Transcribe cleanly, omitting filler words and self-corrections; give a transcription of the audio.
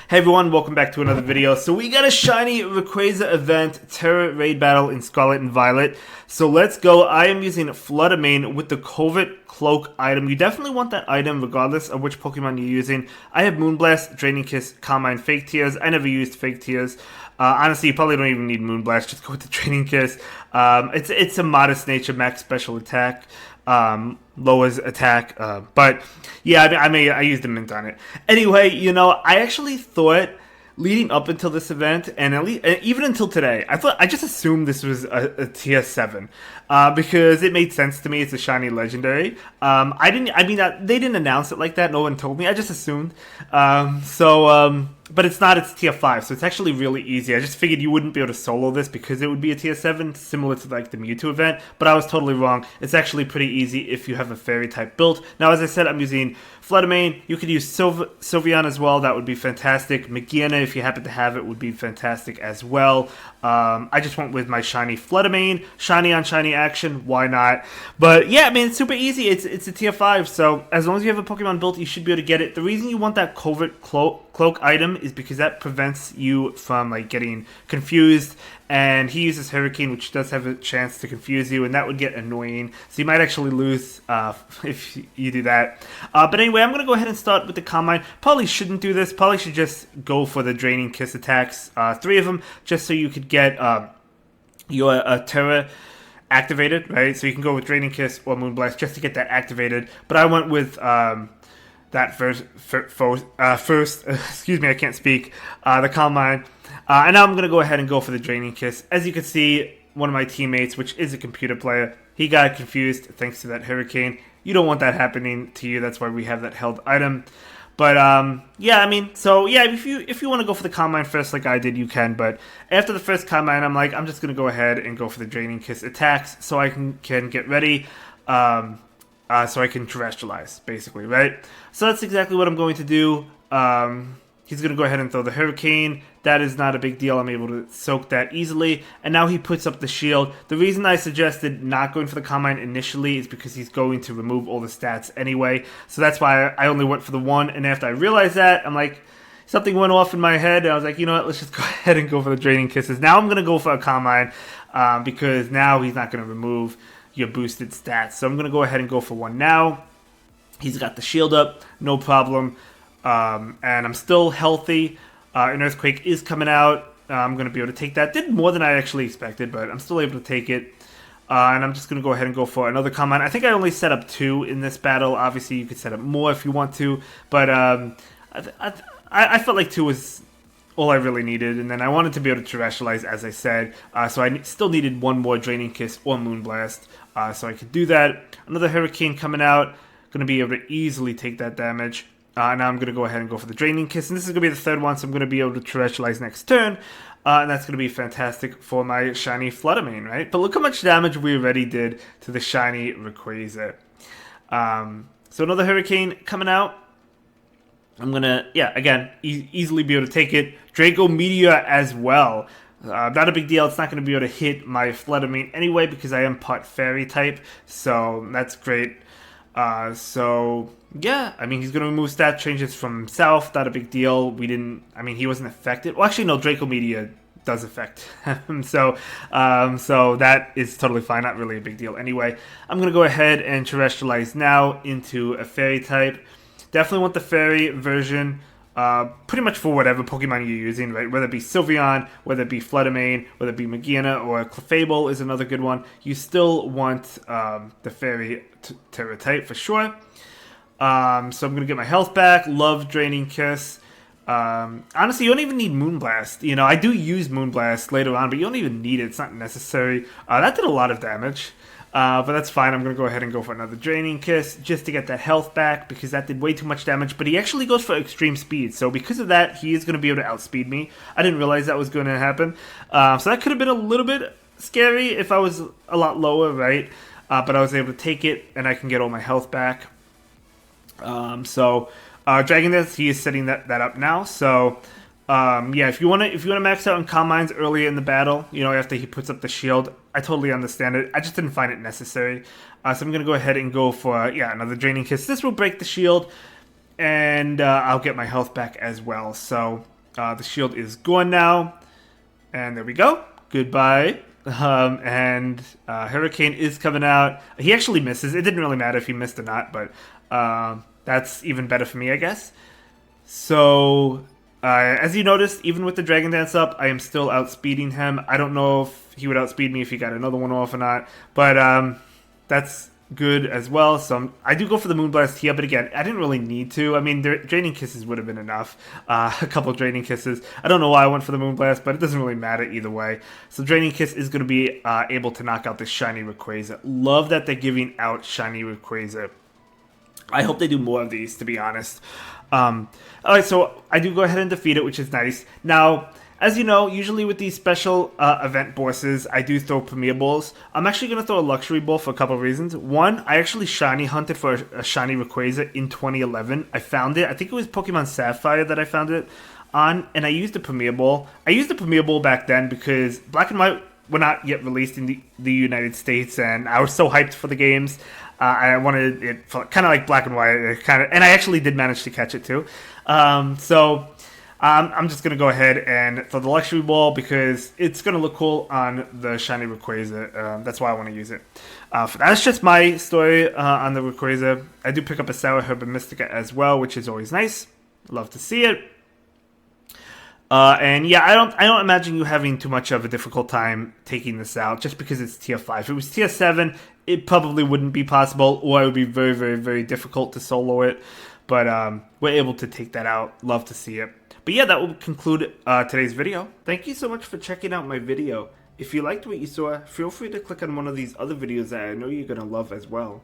Hey everyone, welcome back to another video. So we got a shiny Rayquaza event, Tera raid battle in Scarlet and Violet. So let's go. I am using Fluttermane with the Covert Cloak item. You definitely want that item regardless of which Pokemon you're using. I have Moonblast, Draining Kiss, Carmine, Fake Tears. I never used Fake Tears. Honestly, you probably don't even need Moonblast. Just go with the Draining Kiss. It's a modest nature, max special attack. Lowers attack, but yeah, I used a mint on it. Anyway, I actually thought leading up until this event, and even until today, I just assumed this was a tier 7, because it made sense to me. It's a shiny legendary. They didn't announce it like that. No one told me. I just assumed. But it's not. It's tier 5, so it's actually really easy. I just figured you wouldn't be able to solo this because it would be a tier 7, similar to like the Mewtwo event, but I was totally wrong. It's actually pretty easy if you have a fairy type build. Now, as I said, I'm using Fluttermane. You could use Sylveon as well. That would be fantastic. Magearna, if you happen to have it, would be fantastic as well. I just went with my shiny Fluttermane. Shiny on shiny action, why not? But yeah, it's super easy. It's a tier 5, so as long as you have a Pokemon built, you should be able to get it. The reason you want that Covert Cloak item is because that prevents you from like getting confused, and he uses Hurricane, which does have a chance to confuse you, and that would get annoying, so you might actually lose if you do that. But anyway, I'm gonna go ahead and start with the Carmine. Probably shouldn't do this. Probably should just go for the Draining Kiss attacks, 3 of them, just so you could get your Tera activated, right? So you can go with Draining Kiss or Moonblast just to get that activated, but I went with that first excuse me, I can't speak, the Carmine. And now I'm going to go ahead and go for the Draining Kiss. As you can see, one of my teammates, which is a computer player, he got confused thanks to that Hurricane. You don't want that happening to you. That's why we have that held item. But if you want to go for the Carmine first like I did, you can. But after the first Carmine, I'm just going to go ahead and go for the Draining Kiss attacks so I can get ready. So I can terrestrialize, basically, right? So that's exactly what I'm going to do. He's going to go ahead and throw the Hurricane. That is not a big deal. I'm able to soak that easily. And now he puts up the shield. The reason I suggested not going for the Carmine initially is because he's going to remove all the stats anyway. So that's why I only went for the 1. And after I realized that, I'm like, something went off in my head. And I was like, you know what? Let's just go ahead and go for the Draining Kisses. Now I'm going to go for a Carmine because now he's not going to remove your boosted stats. So I'm going to go ahead and go for 1 now. He's got the shield up, no problem. And I'm still healthy. An Earthquake is coming out. I'm going to be able to take that. Did more than I actually expected, but I'm still able to take it. And I'm just going to go ahead and go for another Carmine. I think I only set up 2 in this battle. Obviously, you could set up more if you want to. But I felt like 2 was all I really needed. And then I wanted to be able to terrestrialize, as I said. So I still needed 1 more Draining Kiss or Moonblast. So I could do that. Another Hurricane coming out. Going to be able to easily take that damage. Now I'm going to go ahead and go for the Draining Kiss. And this is going to be the 3rd one, so I'm going to be able to terrestrialize next turn. And that's going to be fantastic for my shiny Fluttermane, right? But look how much damage we already did to the shiny Rayquaza. So another Hurricane coming out. I'm going to, again, easily be able to take it. Draco Meteor as well. Not a big deal. It's not going to be able to hit my Fluttermane anyway because I am part Fairy type. So that's great. He's going to remove stat changes from himself. Not a big deal. He wasn't affected. Well, actually, no, Draco Meteor does affect him. So that is totally fine. Not really a big deal anyway. I'm going to go ahead and terrestrialize now into a Fairy type. Definitely want the Fairy version. Pretty much for whatever Pokemon you're using, right? Whether it be Sylveon, whether it be Fluttermane, whether it be Magearna, or Clefable is another good one. You still want the Fairy Tera type for sure. So I'm going to get my health back. Love Draining Kiss. Honestly, you don't even need Moonblast. I do use Moonblast later on, but you don't even need it. It's not necessary. That did a lot of damage. But that's fine. I'm going to go ahead and go for another Draining Kiss just to get that health back because that did way too much damage. But he actually goes for extreme speed. So because of that, he is going to be able to outspeed me. I didn't realize that was going to happen. So that could have been a little bit scary if I was a lot lower, right? But I was able to take it and I can get all my health back. Dragon Death, he is setting that up now. So if you want to max out on Carmines earlier in the battle, after he puts up the shield, I totally understand it. I just didn't find it necessary. So I'm going to go ahead and go for, another Draining Kiss. This will break the shield, and I'll get my health back as well. So The shield is gone now. And there we go. Goodbye. And Hurricane is coming out. He actually misses. It didn't really matter if he missed or not, but that's even better for me, I guess. So, as you noticed, even with the Dragon Dance up, I am still outspeeding him. I don't know if he would outspeed me if he got another one off or not, but that's good as well. So I do go for the Moonblast here, but again, I didn't really need to. I mean, Draining Kisses would have been enough. A couple Draining Kisses. I don't know why I went for the Moonblast, but it doesn't really matter either way. So Draining Kiss is going to be able to knock out this Shiny Rayquaza. Love that they're giving out Shiny Rayquaza. I hope they do more of these, to be honest. Alright, so I do go ahead and defeat it, which is nice. Now, as you know, usually with these special event bosses, I do throw Premier Balls. I'm actually going to throw a Luxury Ball for a couple of reasons. One, I actually Shiny hunted for a Shiny Rayquaza in 2011. I found it. I think it was Pokemon Sapphire that I found it on, and I used a Premier Ball. I used the Premier Ball back then because Black and White were not yet released in the United States, and I was so hyped for the games. I wanted it kind of like Black and White, and I actually did manage to catch it too. So I'm just gonna go ahead and throw the Luxury Ball because it's gonna look cool on the Shiny Rayquaza. That's why I want to use it. That's just my story on the Rayquaza. I do pick up a Sour Herb and Mystica as well, which is always nice. Love to see it. And yeah, I don't imagine you having too much of a difficult time taking this out just because it's tier 5. If it was tier 7, it probably wouldn't be possible, or it would be very, very, very difficult to solo it. But we're able to take that out. Love to see it. But yeah, that will conclude today's video. Thank you so much for checking out my video. If you liked what you saw, feel free to click on one of these other videos that I know you're going to love as well.